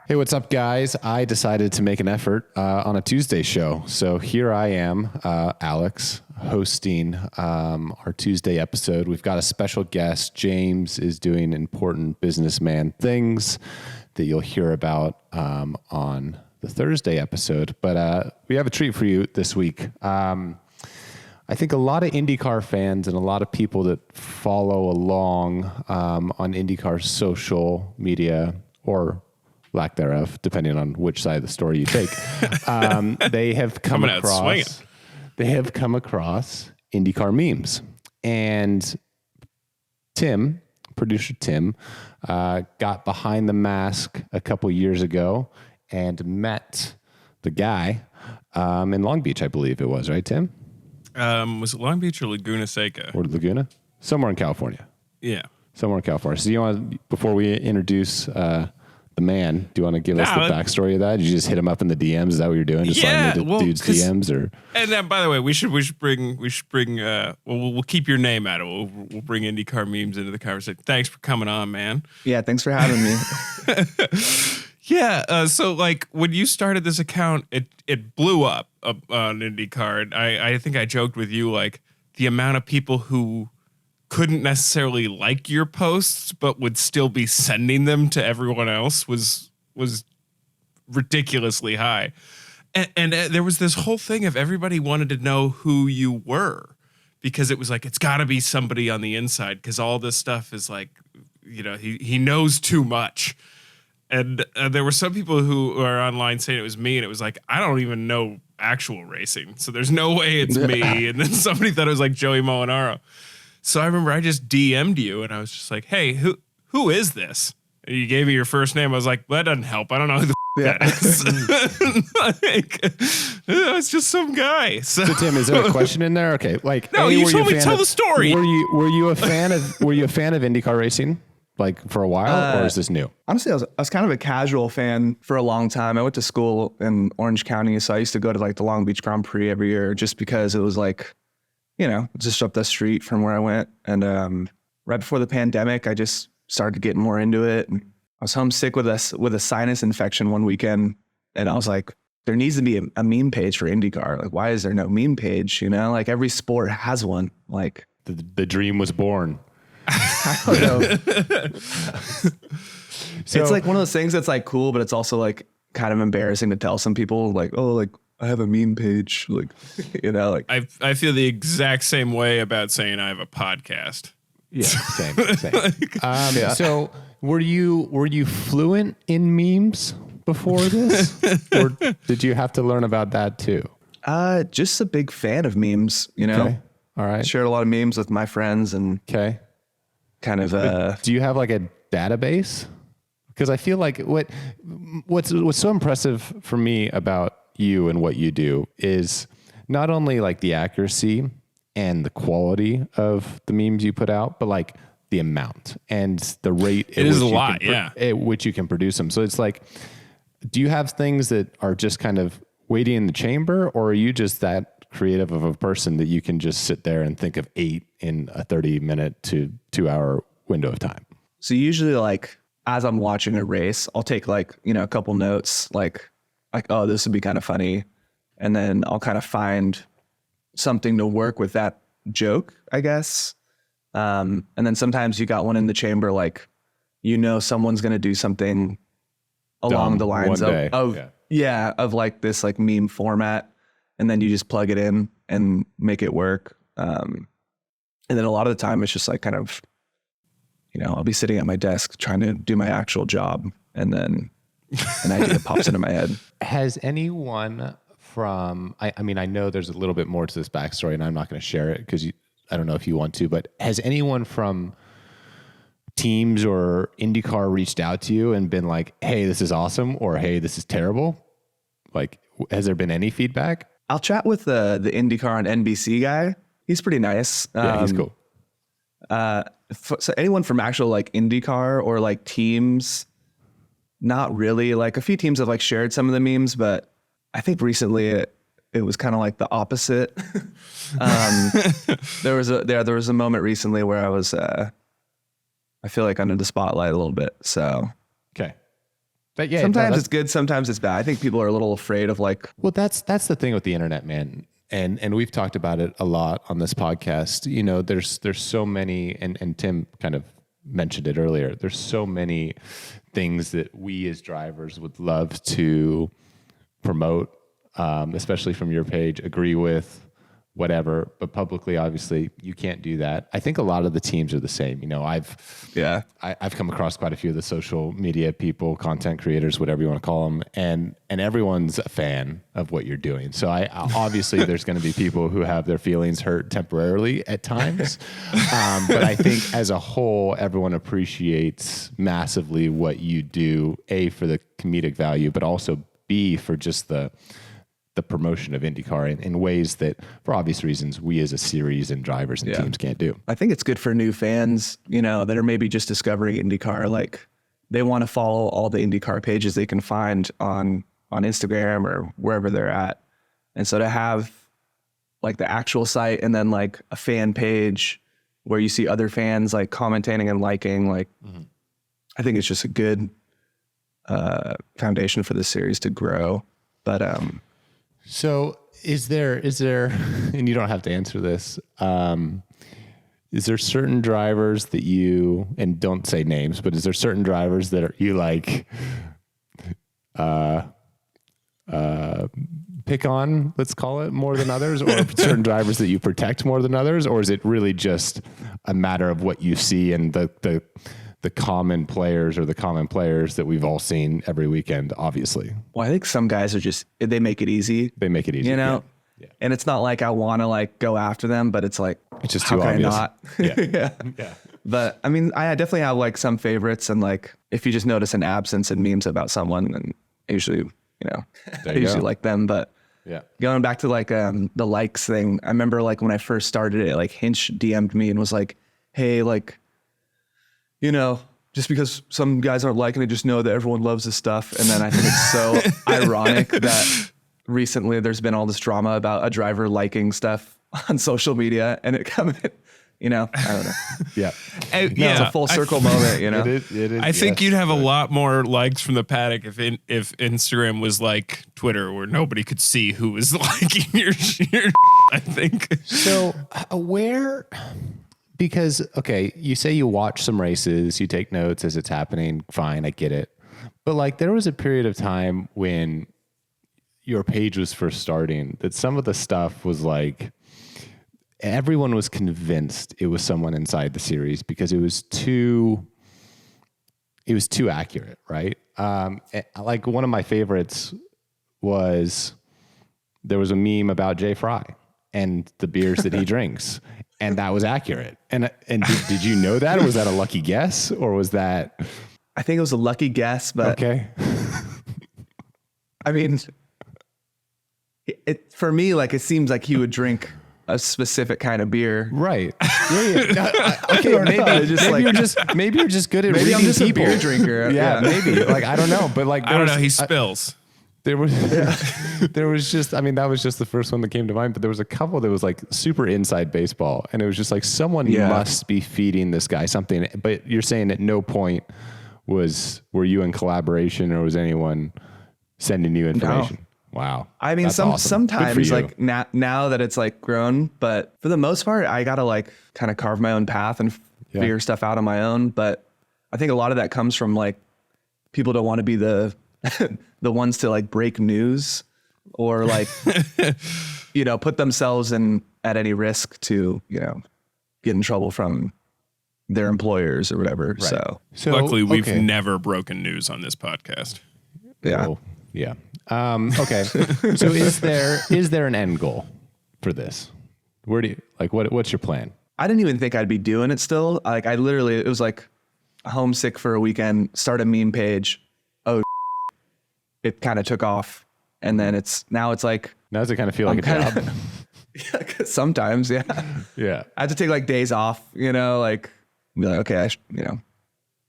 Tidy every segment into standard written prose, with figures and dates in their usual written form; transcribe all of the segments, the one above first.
Hey, what's up, guys? I decided to make an effort on a Tuesday show. So here I am, Alex, hosting our Tuesday episode. We've got a special guest. James is doing important businessman things that you'll hear about on the Thursday episode. But we have a treat for you this week. I think a lot of IndyCar fans and a lot of people that follow along on IndyCar social media or lack thereof, depending on which side of the story you take, they have come across IndyCar memes. And producer Tim, got behind the mask a couple years ago and met the guy in Long Beach, I believe it was, right, Tim? Was it Long Beach or Laguna Seca? Or Laguna? Somewhere in California. Yeah. Somewhere in California. So you want, before we introduce the man, do you want to give us the backstory of that? Did you just hit him up in the DMs? Is that what you're doing? Just sliding into dude's DMs, or? And by the way, we should bring. We'll keep your name out of it. We'll bring IndyCar memes into the conversation. Thanks for coming on, man. Yeah, thanks for having me. Yeah. So like when you started this account, it blew up on IndyCar. I think I joked with you like the amount of people who couldn't necessarily like your posts, but would still be sending them to everyone else was ridiculously high. And there was this whole thing of everybody wanted to know who you were, because it was like, it's got to be somebody on the inside, because all this stuff is like, you know, he knows too much. And there were some people who are online saying it was me, and it was like, I don't even know actual racing, so there's no way it's me. And then somebody thought it was like Joey Molinaro. So I remember I just DM'd you, and I was just like, hey, who is this? And you gave me your first name. I was like, well, that doesn't help. I don't know who the that is. It's just some guy. So Tim, is there a question in there? Okay, like, no, you told me to tell the story. Were you a fan of IndyCar racing, like, for a while, or is this new? Honestly, I was kind of a casual fan for a long time. I went to school in Orange County, so I used to go to like the Long Beach Grand Prix every year, just because it was like, you know, just up the street from where I went. And right before the pandemic, I just started getting more into it. And I was homesick with a sinus infection one weekend, and I was like, there needs to be a meme page for IndyCar. Like, why is there no meme page? You know, like every sport has one. Like the dream was born. I don't know. So, it's like one of those things that's like cool, but it's also like kind of embarrassing to tell some people, like, oh, like I have a meme page, like, you know, like I feel the exact same way about saying I have a podcast. Yeah, same. So were you fluent in memes before this, or did you have to learn about that too? Just a big fan of memes, you know. Okay. All right. Shared a lot of memes with my friends, and kind of. Do you have like a database? Because I feel like what's so impressive for me about you and what you do is not only like the accuracy and the quality of the memes you put out, but like the amount and the rate at which you can produce them. So it's like, do you have things that are just kind of waiting in the chamber, or are you just that creative of a person that you can just sit there and think of 8 in a 30-minute to 2-hour window of time? So usually, like, as I'm watching a race, I'll take like, you know, a couple notes, like, oh, this would be kind of funny. And then I'll kind of find something to work with that joke, I guess. And then sometimes you got one in the chamber, like, you know, someone's going to do something along the lines of like this like meme format. And then you just plug it in and make it work. And then a lot of the time it's just like kind of, you know, I'll be sitting at my desk trying to do my actual job, and then an idea pops into my head. Has anyone from, I mean, I know there's a little bit more to this backstory, and I'm not going to share it because I don't know if you want to, but has anyone from teams or IndyCar reached out to you and been like, hey, this is awesome, or hey, this is terrible? Like, has there been any feedback? I'll chat with the IndyCar on NBC guy. He's pretty nice. Yeah, he's cool. So anyone from actual like IndyCar or like teams, not really. Like a few teams have like shared some of the memes, but I think recently it was kind of like the opposite. There was a moment recently where I was I feel like under the spotlight a little bit. So okay. But yeah, sometimes it's good, sometimes it's bad. I think people are a little afraid of like. Well, that's the thing with the internet, man. And we've talked about it a lot on this podcast. You know, there's so many, and Tim kind of mentioned it earlier. There's so many things that we as drivers would love to promote, especially from your page, agree with, whatever. But publicly, obviously, you can't do that. I think a lot of the teams are the same. You know, I've come across quite a few of the social media people, content creators, whatever you want to call them, and everyone's a fan of what you're doing. So I obviously there's going to be people who have their feelings hurt temporarily at times, but I think as a whole, everyone appreciates massively what you do. A, for the comedic value, but also B, for just the promotion of IndyCar in ways that, for obvious reasons, we as a series and drivers and teams can't do. I think it's good for new fans, you know, that are maybe just discovering IndyCar. Like, they want to follow all the IndyCar pages they can find on Instagram or wherever they're at. And so to have like the actual site and then like a fan page where you see other fans like commenting and liking, like, I think it's just a good foundation for the series to grow. But so is there, and you don't have to answer this, is there certain drivers that you, and don't say names, but is there certain drivers that are you like pick on, let's call it, more than others, or certain drivers that you protect more than others? Or is it really just a matter of what you see and the common players or the common players that we've all seen every weekend, obviously? Well, I think some guys are just, they make it easy. They make it easy, you know? Yeah. And it's not like I want to like go after them, but it's like, it's just how too can obvious. I not? Yeah. But I mean, I definitely have like some favorites, and like, if you just notice an absence in memes about someone, then usually, you know, I usually like them. But going back to like the likes thing, I remember like when I first started it, like Hinch DM'd me and was like, hey, like, you know, just because some guys aren't liking it, just know that everyone loves this stuff. And then I think it's so ironic that recently there's been all this drama about a driver liking stuff on social media, and it coming, you know, I don't know. It's a full circle moment, you know. It is, I think you'd have a lot more likes from the paddock if Instagram was like Twitter, where nobody could see who was liking your I think. So because, okay, you say you watch some races, you take notes as it's happening. Fine, I get it. But like, there was a period of time when your page was first starting that some of the stuff was like, everyone was convinced it was someone inside the series because it was too accurate, right? Like, one of my favorites was, there was a meme about Jay Fry and the beers that he drinks, and that was accurate. And did you know that, or was that a lucky guess, or was that? I think it was a lucky guess, but okay. I mean, for me, like, it seems like he would drink a specific kind of beer, right? Okay, maybe you're just good at maybe reading I'm just people. a beer drinker. Yeah, maybe. Like, I don't know, but like, I don't know. He spills. There was just, I mean, that was just the first one that came to mind, but there was a couple that was like super inside baseball, and it was just like, someone must be feeding this guy something. But you're saying at no point were you in collaboration, or was anyone sending you information? No. Wow. I mean, sometimes like now that it's like grown, but for the most part, I got to like kind of carve my own path and figure stuff out on my own. But I think a lot of that comes from like, people don't want to be the ones to like break news or like, you know, put themselves at any risk to, you know, get in trouble from their employers or whatever. Right. So luckily we've never broken news on this podcast. Yeah. Oh, yeah. Okay. So is there an end goal for this? Where do you like, what's your plan? I didn't even think I'd be doing it still. Like, it was like homesick for a weekend, start a meme page. Oh, it kind of took off. And then now does it kind of feel like a job? Sometimes. Yeah. Yeah. I had to take like days off, you know, like be like, okay,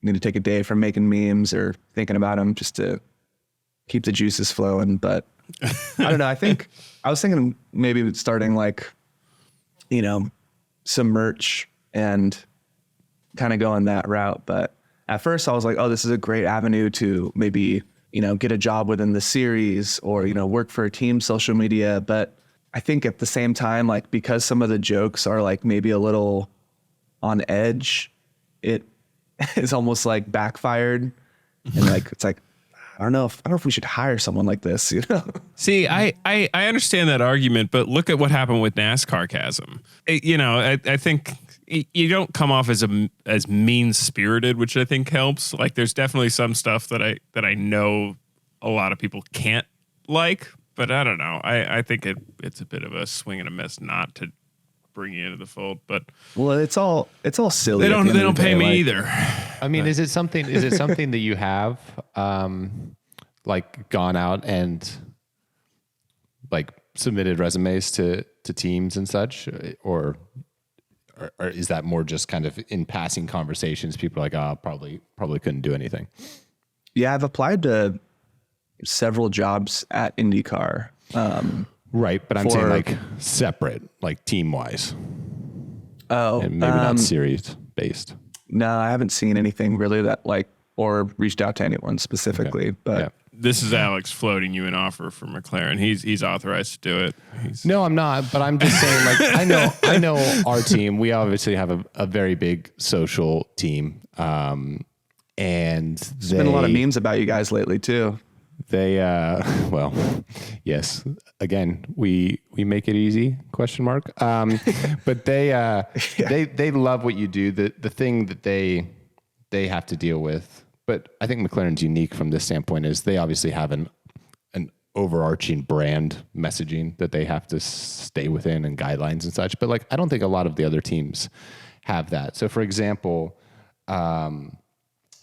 need to take a day from making memes or thinking about them just to keep the juices flowing. But I don't know. I was thinking maybe starting like, you know, some merch and kind of going that route. But at first I was like, oh, this is a great avenue to maybe get a job within the series or, work for a team social media. But I think at the same time, like, because some of the jokes are like maybe a little on edge, it is almost like backfired. And like, it's like, I don't know if we should hire someone like this, See, I understand that argument, but look at what happened with NASCAR Chasm. I think you don't come off as mean spirited, which I think helps. Like, there's definitely some stuff that I know a lot of people can't like, but I don't know. I think it's a bit of a swing and a miss not to bring you into the fold. But well, it's all silly. They don't pay me either. I mean, is it something that you have like gone out and like submitted resumes to teams and such, or is that more just kind of in passing conversations? People are like, oh, probably couldn't do anything. Yeah, I've applied to several jobs at IndyCar. Right, but I'm saying like separate, like team wise. Oh, and maybe not series based. No, I haven't seen anything really that like, or reached out to anyone specifically. Okay. But yeah. This is Alex floating you an offer for McLaren. He's authorized to do it. No, I'm not. But I'm just saying, like, I know our team. We obviously have a very big social team, and there's been a lot of memes about you guys lately too. They, well, yes. Again, we make it easy? ? But they love what you do. The thing that they have to deal with. But I think McLaren's unique from this standpoint is they obviously have an overarching brand messaging that they have to stay within and guidelines and such. But like, I don't think a lot of the other teams have that. So for example, I'm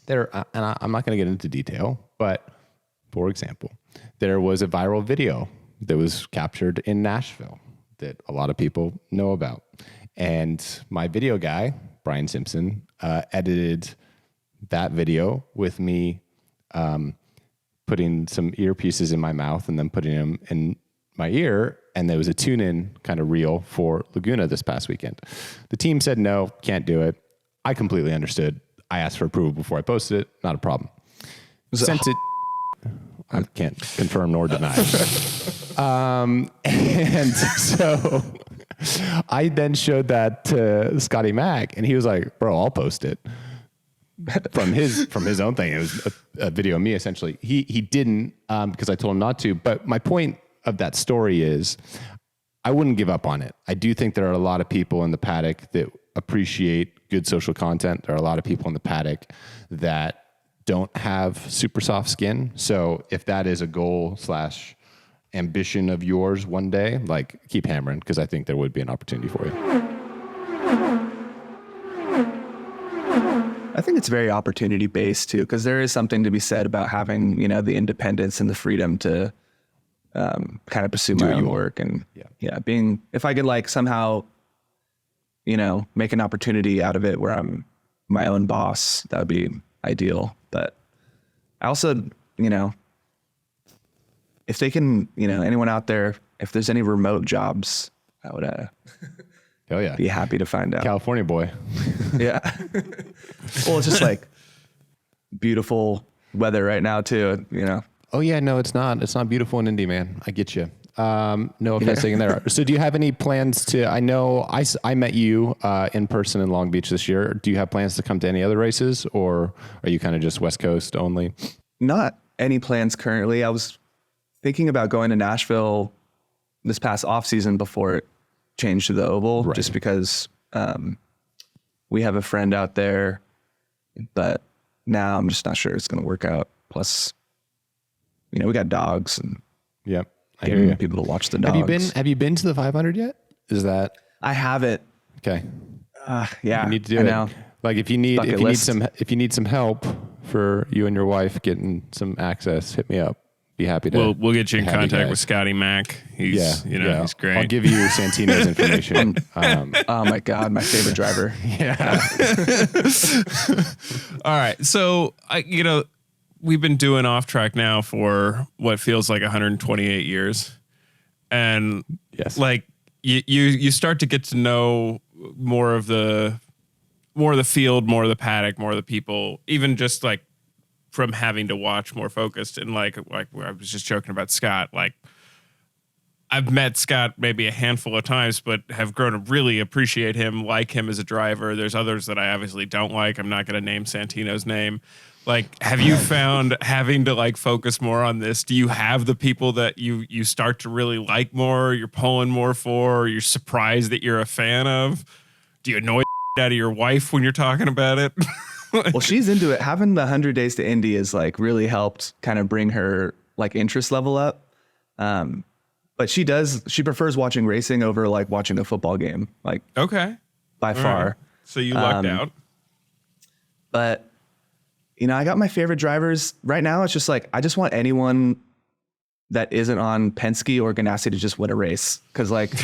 not going to get into detail, but for example, there was a viral video that was captured in Nashville that a lot of people know about. And my video guy, Brian Simpson, edited that video with me putting some earpieces in my mouth and then putting them in my ear. And there was a tune-in kind of reel for Laguna this past weekend. The team said, no, can't do it. I completely understood. I asked for approval before I posted it. Not a problem. Sent it. I can't confirm nor deny. And so I then showed that to Scotty Mack, and he was like, bro, I'll post it. From his own thing. It was a video of me, essentially. He didn't, because I told him not to. But my point of that story is I wouldn't give up on it. I do think there are a lot of people in the paddock that appreciate good social content. There are a lot of people in the paddock that don't have super soft skin. So if that is a goal / ambition of yours one day, like, keep hammering, because I think there would be an opportunity for you. I think it's very opportunity based too, because there is something to be said about having, the independence and the freedom to kind of pursue my own work. And being, if I could like somehow, make an opportunity out of it where I'm my own boss, that would be ideal. But I also, if they can, anyone out there, if there's any remote jobs, I would Hell yeah. be happy to find out. California boy. Yeah. Well, it's just like beautiful weather right now too, Oh yeah, no, it's not. It's not beautiful in Indy, man. I get you. No offense taken there. So do you have any plans to, I know I met you in person in Long Beach this year. Do you have plans to come to any other races, or are you kind of just West Coast only? Not any plans currently. I was thinking about going to Nashville this past off season before it changed to the Oval, right, just because we have a friend out there, but now I'm just not sure it's going to work out. Plus, we got dogs and yep, I hear you. People to watch the dogs. Have you been to the 500 yet? Is that? I haven't. Okay. Yeah, you need to do it. Know. Like if you need some help for you and your wife getting some access, hit me up. Be happy to. We'll get you in contact with Scotty Mack. He's he's great. I'll give you Santino's information. Oh my God, my favorite driver. Yeah. All right, so we've been doing Off Track now for what feels like 128 years, and yes, like you start to get to know more of the field, more of the paddock, more of the people, even just like from having to watch more focused. And like where I was just joking about Scott, like I've met Scott maybe a handful of times, but have grown to really appreciate him, like him as a driver. There's others that I obviously don't like. I'm not going to name Santino's name. Like, have you found having to like focus more on this? Do you have the people that you start to really like more, you're pulling more for, or you're surprised that you're a fan of? Do you annoy out of your wife when you're talking about it? Well, she's into it. Having the 100 Days to Indy has like really helped kind of bring her like interest level up. But she prefers watching racing over like watching a football game, like Okay. by far. Right. So you lucked out. But you know, I got my favorite drivers right now. It's just like, I just want anyone that isn't on Penske or Ganassi to just win a race. Cause like,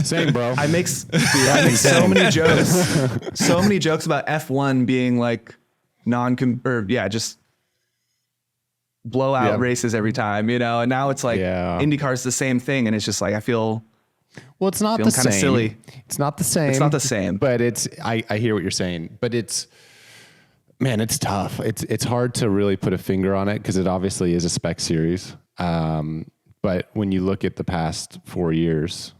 Same, bro. I make so many jokes about F1 being like just blowout races every time, you know? And now it's like IndyCar's the same thing. And it's just like, I feel, well, it's not the same. Silly. It's not the same. It's not the same. But I hear what you're saying, but man, it's tough. It's hard to really put a finger on it because it obviously is a spec series. But when you look at the past 4 years,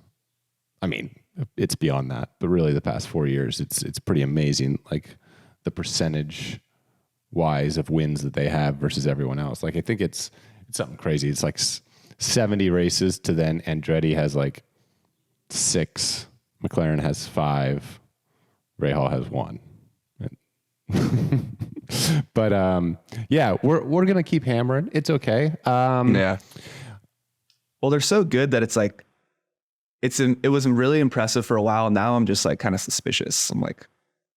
I mean, it's beyond that, but really the past 4 years, it's pretty amazing. Like the percentage wise of wins that they have versus everyone else. Like I think it's something crazy. It's like 70 races to then Andretti has like 6, McLaren has 5, Rahal has 1. But we're gonna keep hammering. It's okay. Well, they're so good that it's like it was really impressive for a while. Now I'm just like kind of suspicious. I'm like,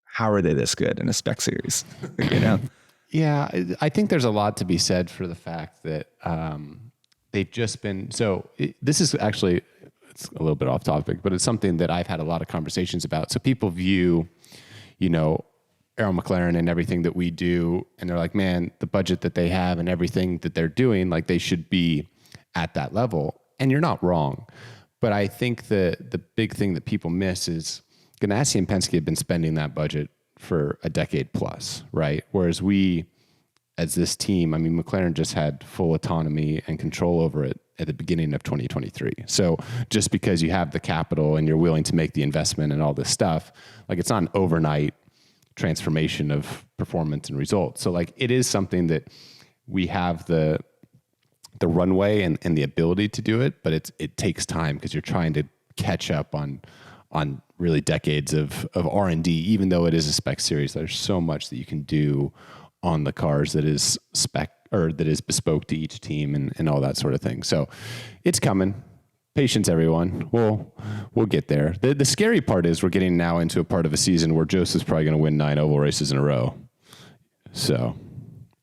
how are they this good in a spec series? You know? Yeah, I think there's a lot to be said for the fact that they've just been this is actually, it's a little bit off topic, but it's something that I've had a lot of conversations about. So people view, you know, Arrow McLaren and everything that we do, and they're like, man, the budget that they have and everything that they're doing, like they should be at that level. And you're not wrong. But I think the big thing that people miss is Ganassi and Penske have been spending that budget for a decade plus, right? Whereas we, as this team, I mean, McLaren just had full autonomy and control over it at the beginning of 2023. So just because you have the capital and you're willing to make the investment and all this stuff, like it's not an overnight transformation of performance and results. So like it is something that we have the runway and the ability to do it, but it takes time because you're trying to catch up on really decades of R&D. Even though it is a spec series, there's so much that you can do on the cars that is spec or that is bespoke to each team and all that sort of thing. So it's coming. Patience, everyone. We'll get there. The scary part is we're getting now into a part of a season where Joseph's probably going to win 9 oval races in a row. So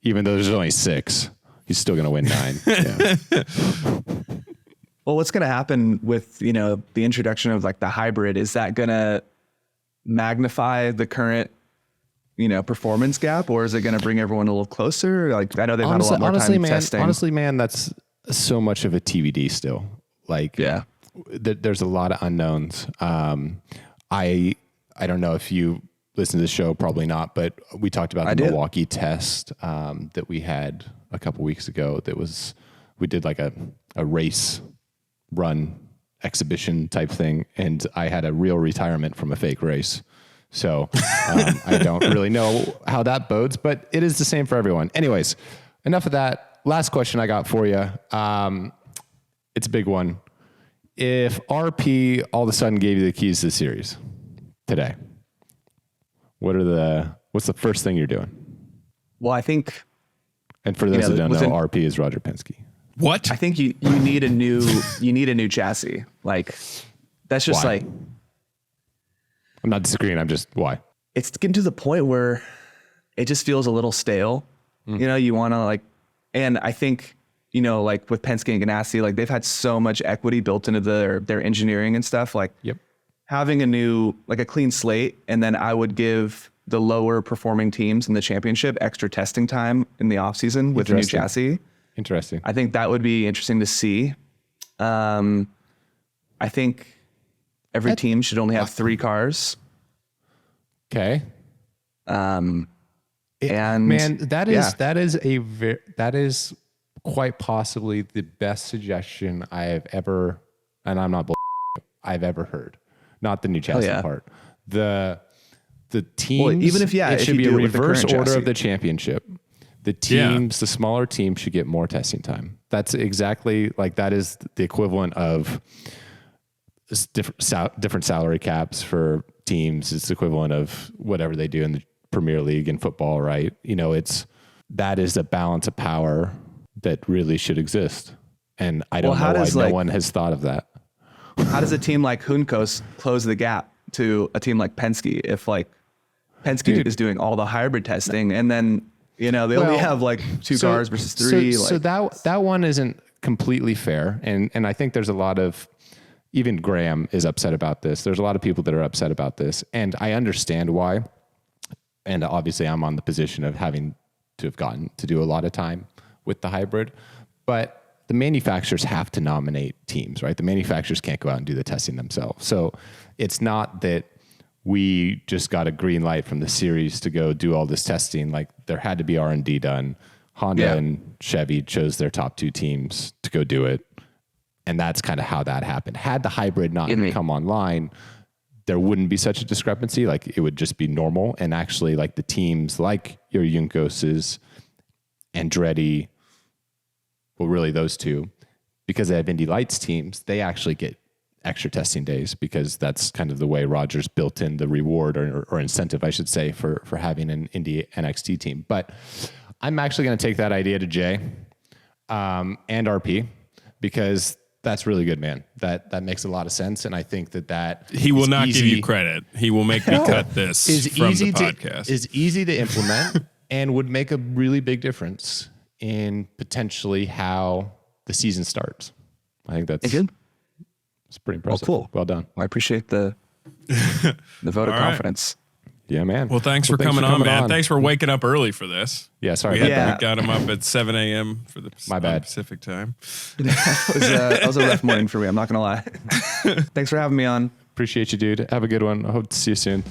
even though there's only 6, he's still going to win 9. Yeah. Well, what's going to happen with, you know, the introduction of like the hybrid? Is that going to magnify the current, you know, performance gap, or is it going to bring everyone a little closer? Like I know they've had a lot more time testing. Honestly, man, that's so much of a TBD still. Like, there's a lot of unknowns. I don't know if you listen to the show, probably not, but we talked about the Milwaukee test that we had a couple weeks ago. We did like a race run exhibition type thing, and I had a real retirement from a fake race. So I don't really know how that bodes, but it is the same for everyone. Anyways, enough of that. Last question I got for you. It's a big one. If RP all of a sudden gave you the keys to the series today, what's the first thing you're doing? Well, I think, and for those that don't know, RP is Roger Penske. What? I think you need a new chassis. Like that's just Why? like, I'm not disagreeing. I'm just why? It's getting to the point where it just feels a little stale. You know, you want to like, and I think, you know, like with Penske and Ganassi, like they've had so much equity built into their engineering and stuff. Like having a clean slate, and then I would give the lower performing teams in the championship extra testing time in the off season with a new chassis. Interesting. I think that would be interesting to see. I think every team should only have 3 cars. Okay. And man, that is quite possibly the best suggestion I have ever, and I'm not bull, I've ever heard. Not the new chassis yeah. part. The teams. Well, even if it should if be you a do it with the reverse current order chassis. of the championship. The teams, the smaller teams, should get more testing time. That's exactly like that is the equivalent of different salary caps for teams. It's the equivalent of whatever they do in the Premier League in football, right? You know, that is a balance of power that really should exist. And I don't know why no one has thought of that. How does a team like Juncos close the gap to a team like Penske if like Penske is doing all the hybrid testing and then, you know, they only have like two cars versus three. So that one isn't completely fair. And I think there's a lot of, even Graham is upset about this. There's a lot of people that are upset about this. And I understand why. And obviously I'm on the position of having to have gotten to do a lot of time with the hybrid, but the manufacturers have to nominate teams, right? The manufacturers can't go out and do the testing themselves. So it's not that we just got a green light from the series to go do all this testing. Like there had to be R&D done. Honda and Chevy chose their top two teams to go do it. And that's kind of how that happened. Had the hybrid not come online, there wouldn't be such a discrepancy. Like it would just be normal. And actually like the teams like your Juncoses, Andretti, well, really those two, because they have Indy Lights teams, they actually get extra testing days because that's kind of the way Rogers built in the reward or incentive, I should say, for having an Indy NXT team. But I'm actually going to take that idea to Jay and RP because that's really good, man. That makes a lot of sense. And I think that he will not give you credit. He will make me cut this from the podcast. Is easy to implement and would make a really big difference in potentially how the season starts. I think it's pretty impressive. Well, cool. Well done. Well, I appreciate the vote of confidence. Yeah, man. Well, thanks for coming on, man. Thanks for waking up early for this. Yeah, sorry. We got him up at 7 a.m. for the Pacific time. That was a rough morning for me. I'm not going to lie. Thanks for having me on. Appreciate you, dude. Have a good one. I hope to see you soon.